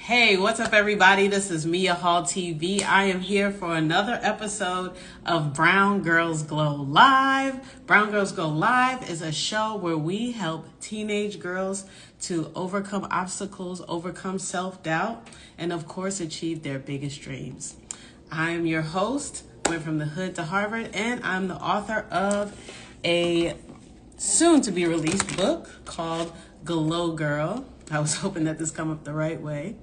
Hey, what's up, everybody? This is Mia Hall TV. I am here for another episode of Brown Girls Glow Live. Brown Girls Glow Live is a show where we help teenage girls to overcome obstacles, overcome self-doubt, and of course, achieve their biggest dreams. I am your host, went from the hood to Harvard, and I'm the author of a soon-to-be-released book called Glow Girl. I was hoping that this come up the right way.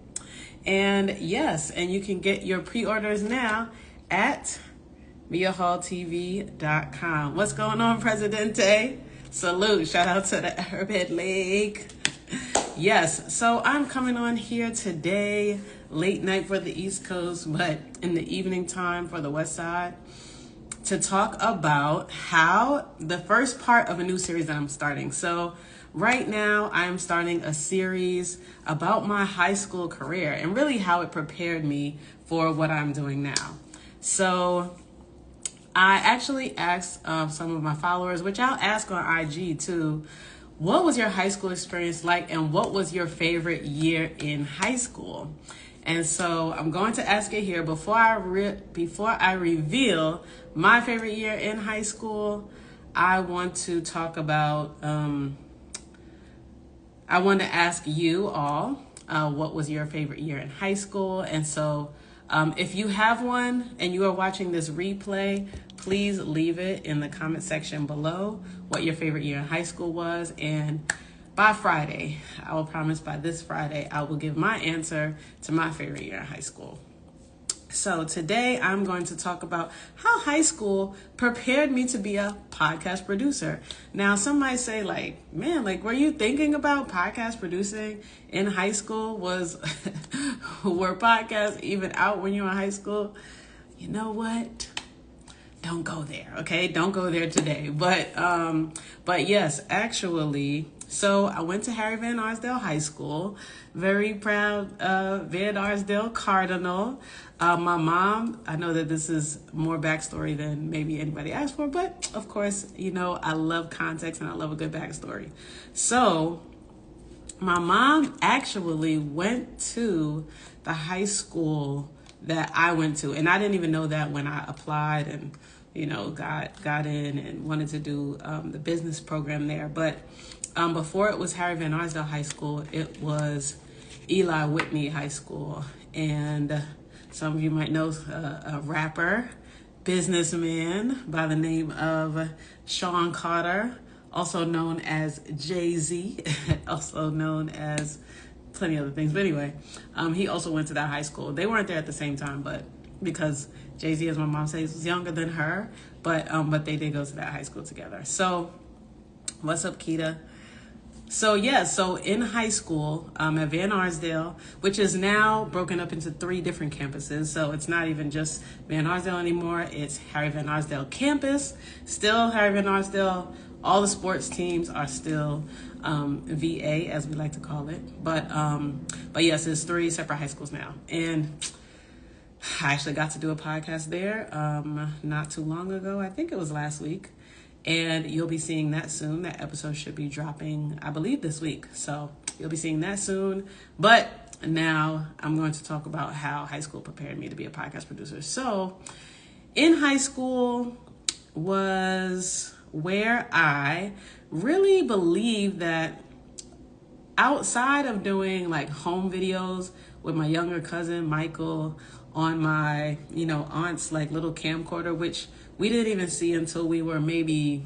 And yes, and you can get your pre-orders now at MiaHallTV.com. What's going on, Presidente? Salute. Shout out to the Arrowhead Lake. Yes, so I'm coming on here today, late night for the East Coast, but in the evening time for the West Side, to talk about how the first part of a new series that I'm starting. So right now I'm starting a series about my high school career and really how it prepared me for what I'm doing now. So I actually asked some of my followers, which I'll ask on IG too, what was your high school experience like and what was your favorite year in high school? And so I'm going to ask it here before I reveal my favorite year in high school. I want to talk about, I want to ask you all, what was your favorite year in high school? And so if you have one and you are watching this replay, please leave it in the comment section below what your favorite year in high school was. And by Friday, I will promise by this Friday, I will give my answer to my favorite year in high school. So today I'm going to talk about how high school prepared me to be a podcast producer. Now, some might say like, man, like, were you thinking about podcast producing in high school? Were podcasts even out when you were in high school? You know what? Don't go there, okay? Don't go there today. But yes, actually, so I went to Harry Van Arsdale High School. Very proud Van Arsdale Cardinal. My mom, I know that this is more backstory than maybe anybody asked for, but of course, you know, I love context and I love a good backstory. So my mom actually went to the high school that I went to, and I didn't even know that when I applied and, you know, got in and wanted to do the business program there. But before it was Harry Van Arsdale High School, it was Eli Whitney High School. And some of you might know a rapper, businessman by the name of Sean Carter, also known as Jay-Z, also known as plenty of other things. But anyway, he also went to that high school. They weren't there at the same time, but because Jay-Z, as my mom says, was younger than her, but they did go to that high school together. So what's up, Keita? So yeah, so in high school at Van Arsdale, which is now broken up into 3 different campuses. So it's not even just Van Arsdale anymore. It's Harry Van Arsdale campus, still Harry Van Arsdale. All the sports teams are still VA, as we like to call it. But yes, it's 3 separate high schools now. And I actually got to do a podcast there not too long ago. I think it was last week. And you'll be seeing that soon. That episode should be dropping, I believe, this week. So you'll be seeing that soon. But now I'm going to talk about how high school prepared me to be a podcast producer. So in high school was where I really believe that outside of doing like home videos with my younger cousin Michael on my, you know, aunt's like little camcorder, which we didn't even see until we were maybe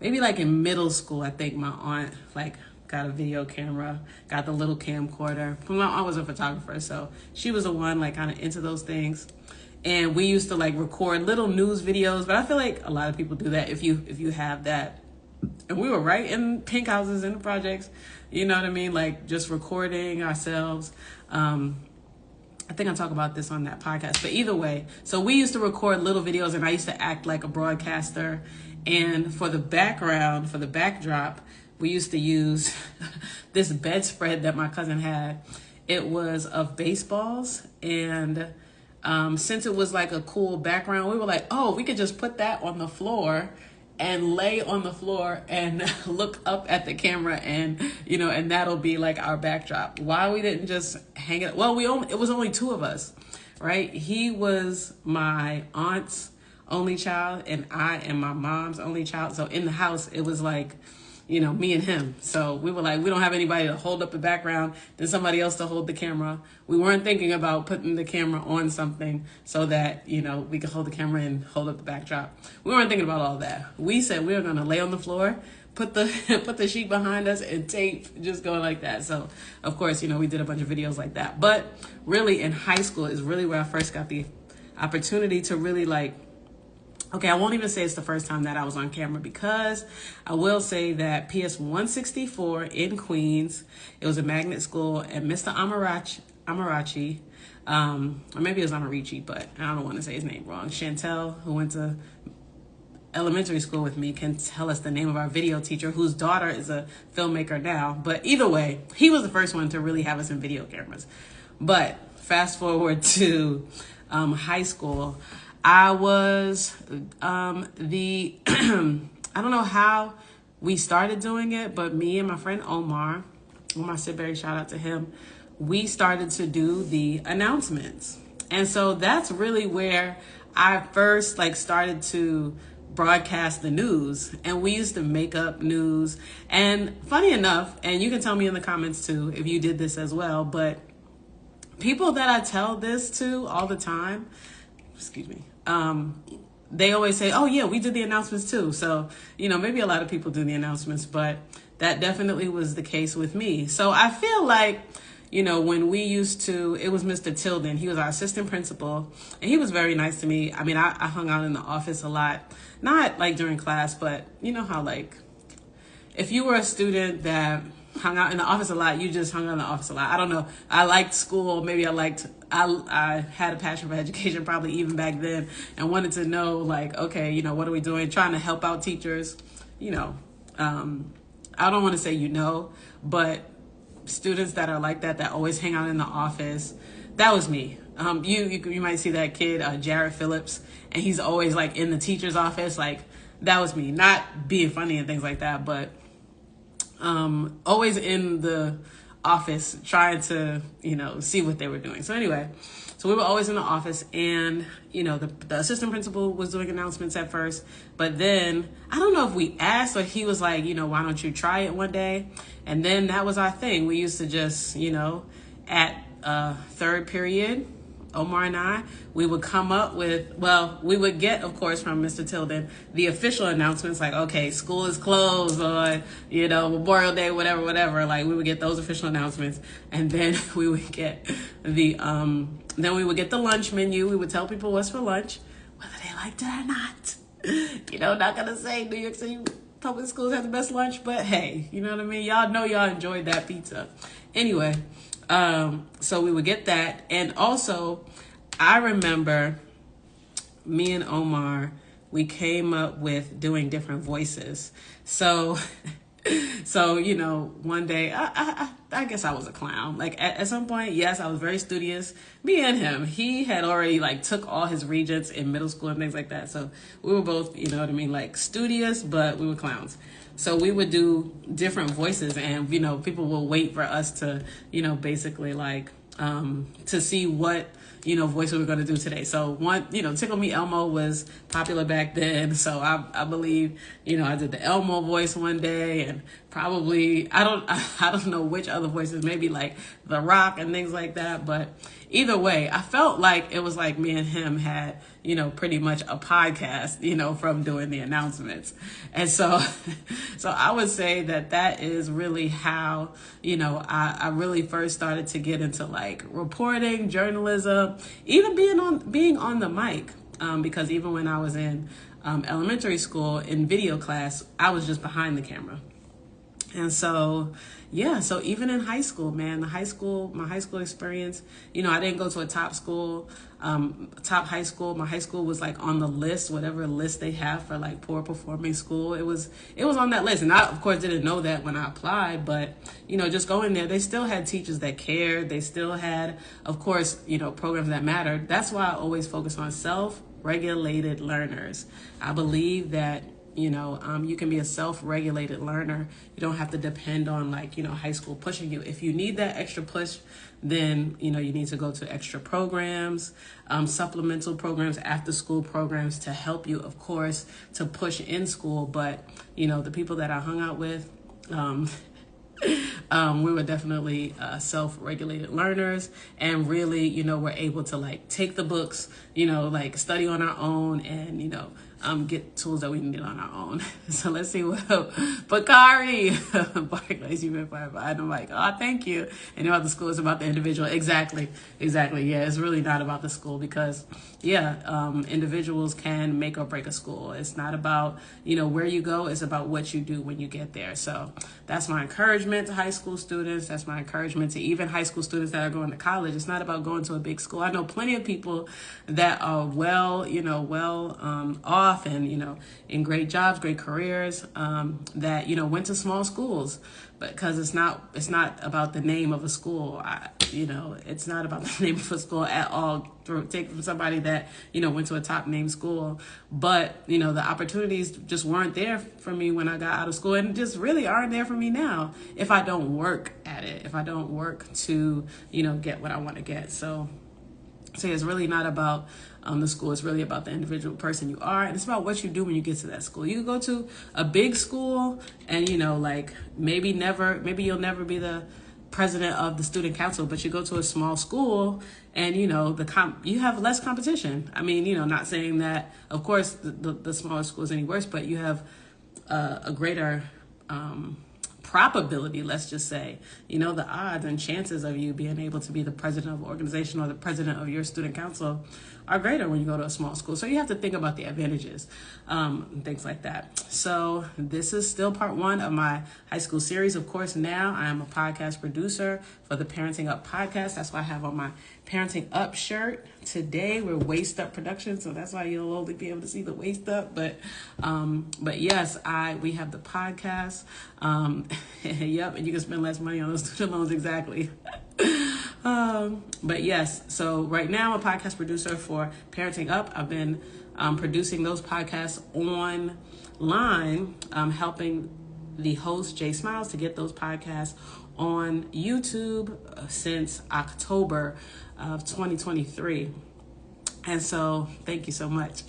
like in middle school. I think my aunt like got a video camera, got the little camcorder. My aunt was a photographer, so she was the one like kind of into those things. And we used to like record little news videos, but I feel like a lot of people do that if you have that. And we were right in pink houses in the projects, you know what I mean? Like just recording ourselves. I think I'll talk about this on that podcast, but either way, so we used to record little videos and I used to act like a broadcaster. And for the background, for the backdrop, we used to use this bedspread that my cousin had. It was of baseballs. And since it was like a cool background, we were like, oh, we could just put that on the floor and lay on the floor and look up at the camera, and and that'll be like our backdrop. Why we didn't just hang it? Well, it was only two of us, right? He was my aunt's only child, and I am my mom's only child. So in the house, it was like, me and him. So we were like, we don't have anybody to hold up the background, then somebody else to hold the camera. We weren't thinking about putting the camera on something so that, we could hold the camera and hold up the backdrop. We weren't thinking about all that. We said we were going to lay on the floor, put the put the sheet behind us, and tape, just going like that. So of course, we did a bunch of videos like that. But really in high school is really where I first got the opportunity to really okay, I won't even say it's the first time that I was on camera, because I will say that PS 164 in Queens, it was a magnet school, and Mr. Amarachi, or maybe it was Amarici, but I don't want to say his name wrong. Chantel, who went to elementary school with me, can tell us the name of our video teacher, whose daughter is a filmmaker now. But either way, he was the first one to really have us in video cameras. But fast forward to high school, I was I don't know how we started doing it, but me and my friend Omar Sidbury, shout out to him, we started to do the announcements. And so that's really where I first started to broadcast the news. And we used to make up news. And funny enough, and you can tell me in the comments too if you did this as well, but people that I tell this to all the time, excuse me, they always say, oh yeah, we did the announcements too. So, maybe a lot of people do the announcements, but that definitely was the case with me. So I feel like, when we used to, it was Mr. Tilden. He was our assistant principal, and he was very nice to me. I mean, I hung out in the office a lot, not during class, but how if you were a student that hung out in the office a lot, you just hung out in the office a lot. I don't know. I liked school. Maybe I had a passion for education probably even back then, and wanted to know okay, what are we doing? Trying to help out teachers, I don't want to say, but students that are like that always hang out in the office. That was me. You might see that kid, Jared Phillips, and he's always in the teacher's office. That was me, not being funny and things like that, but always in the office trying to, see what they were doing. So anyway, so we were always in the office, and, the assistant principal was doing announcements at first, but then I don't know if we asked, or he was like, why don't you try it one day? And then that was our thing. We used to just, at third period, Omar and I, we would come up with, we would get, of course, from Mr. Tilden, the official announcements, okay, school is closed on, Memorial Day, whatever. We would get those official announcements. And then we would get the lunch menu. We would tell people what's for lunch, whether they liked it or not. Not going to say New York City public schools have the best lunch, but hey, you know what I mean? Y'all know y'all enjoyed that pizza. Anyway, so we would get that. And also, I remember me and Omar, we came up with doing different voices. So one day, I guess I was a clown. At some point, yes, I was very studious. Me and him, he had already took all his regents in middle school and things like that. So we were both, studious, but we were clowns. So we would do different voices, and, people will wait for us to, basically to see what, voice we were going to do today. So one, Tickle Me Elmo was popular back then. So I believe, I did the Elmo voice one day, and probably, I don't know which other voices, maybe The Rock and things like that. But either way, I felt like it was me and him had, pretty much a podcast, from doing the announcements. And so, so I would say that is really how, I really first started to get into reporting, journalism, even being on the mic. Because even when I was in elementary school in video class, I was just behind the camera. And so, yeah, so even in high school, man, my high school experience, I didn't go to a top school, top high school. My high school was on the list, whatever list they have for poor performing school. It was on that list. And I, of course, didn't know that when I applied, but, just going there, they still had teachers that cared. They still had, of course, programs that mattered. That's why I always focus on self-regulated learners. I believe that You can be a self-regulated learner. You don't have to depend on high school pushing you. If you need that extra push, then, you need to go to extra programs, supplemental programs, after school programs to help you, of course, to push in school. But, the people that I hung out with, we were definitely self-regulated learners, and really, we're able to take the books, study on our own, and get tools that we need on our own. So let's see what Bakari Barclays, you've been fired by. And I'm like, oh, thank you. And about the school is about the individual. Exactly. Yeah, it's really not about the school because individuals can make or break a school. It's not about where you go. It's about what you do when you get there. So that's my encouragement to high school students. That's my encouragement to even high school students that are going to college. It's not about going to a big school. I know plenty of people that are well off and in great jobs, great careers, that went to small schools, but because it's not about the name of a school. It's not about the name of a school at all. Take from somebody that went to a top name school, but the opportunities just weren't there for me when I got out of school, and just really aren't there for me now if I don't work at it, if I don't work to get what I want to get. So it's really not about the school. It's really about the individual person you are, and it's about what you do when you get to that school. You can go to a big school and maybe you'll never be the president of the student council, but you go to a small school and you have less competition. I mean, not saying that of course the smaller school is any worse, but you have a greater probability, let's just say, the odds and chances of you being able to be the president of an organization or the president of your student council are greater when you go to a small school. So you have to think about the advantages, things like that. So this is still part 1 of my high school series. Of course, now I am a podcast producer for the Parenting Up podcast. That's why I have on my Parenting Up shirt. Today we're Waist Up Production, so that's why you'll only be able to see the waist up. But yes, we have the podcast. Yep, and you can spend less money on those student loans. Exactly. But yes, so right now I'm a podcast producer for Parenting Up. I've been producing those podcasts online, helping the host Jay Smiles to get those podcasts on YouTube since October of 2023. And so thank you so much.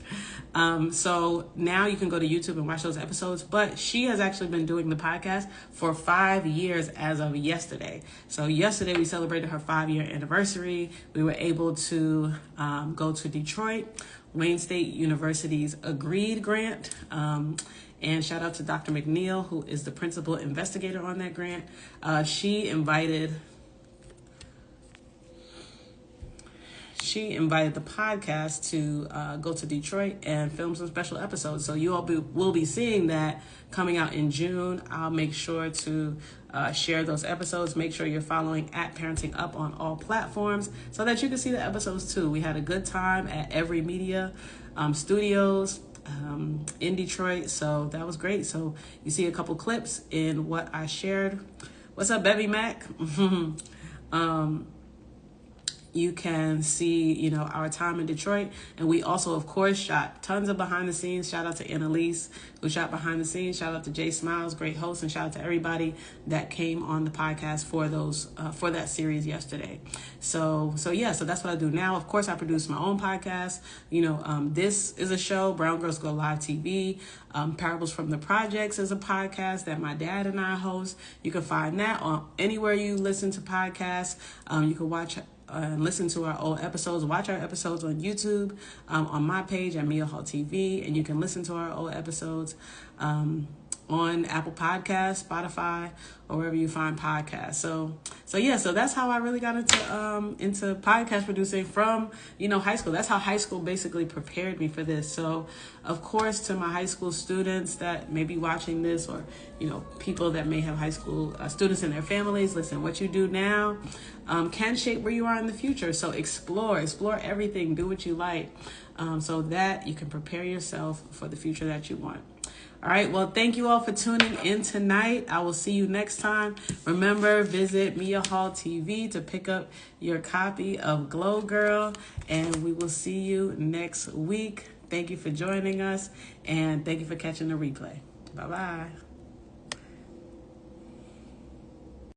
So now you can go to YouTube and watch those episodes, but she has actually been doing the podcast for 5 years as of yesterday. So yesterday we celebrated her 5-year anniversary. We were able to go to Detroit, Wayne State University's Agreed grant. And shout out to Dr. McNeil, who is the principal investigator on that grant. She invited the podcast to go to Detroit and film some special episodes. So you all will be seeing that coming out in June. I'll make sure to share those episodes. Make sure you're following at Parenting Up on all platforms so that you can see the episodes too. We had a good time at Every Media Studios in Detroit. So that was great. So you see a couple clips in what I shared. What's up, Bevy Mac? You can see, our time in Detroit. And we also, of course, shot tons of behind the scenes. Shout out to Annalise, who shot behind the scenes. Shout out to Jay Smiles, great host. And shout out to everybody that came on the podcast for that series yesterday. So that's what I do now. Of course, I produce my own podcast. This is a show, Brown Girls Go Live TV. Parables from the Projects is a podcast that my dad and I host. You can find that on anywhere you listen to podcasts. You can watch and listen to our old episodes, watch our episodes on YouTube, on my page at Mia Hall TV, and you can listen to our old episodes on Apple Podcasts, Spotify, or wherever you find podcasts. So that's how I really got into podcast producing from high school. That's how high school basically prepared me for this. So of course, to my high school students that may be watching this, or people that may have high school students in their families, listen, what you do now can shape where you are in the future. So explore everything, do what you like, so that you can prepare yourself for the future that you want. All right, well, thank you all for tuning in tonight. I will see you next time. Remember, visit Mia Hall TV to pick up your copy of Glow Girl, and we will see you next week. Thank you for joining us, and thank you for catching the replay. Bye-bye.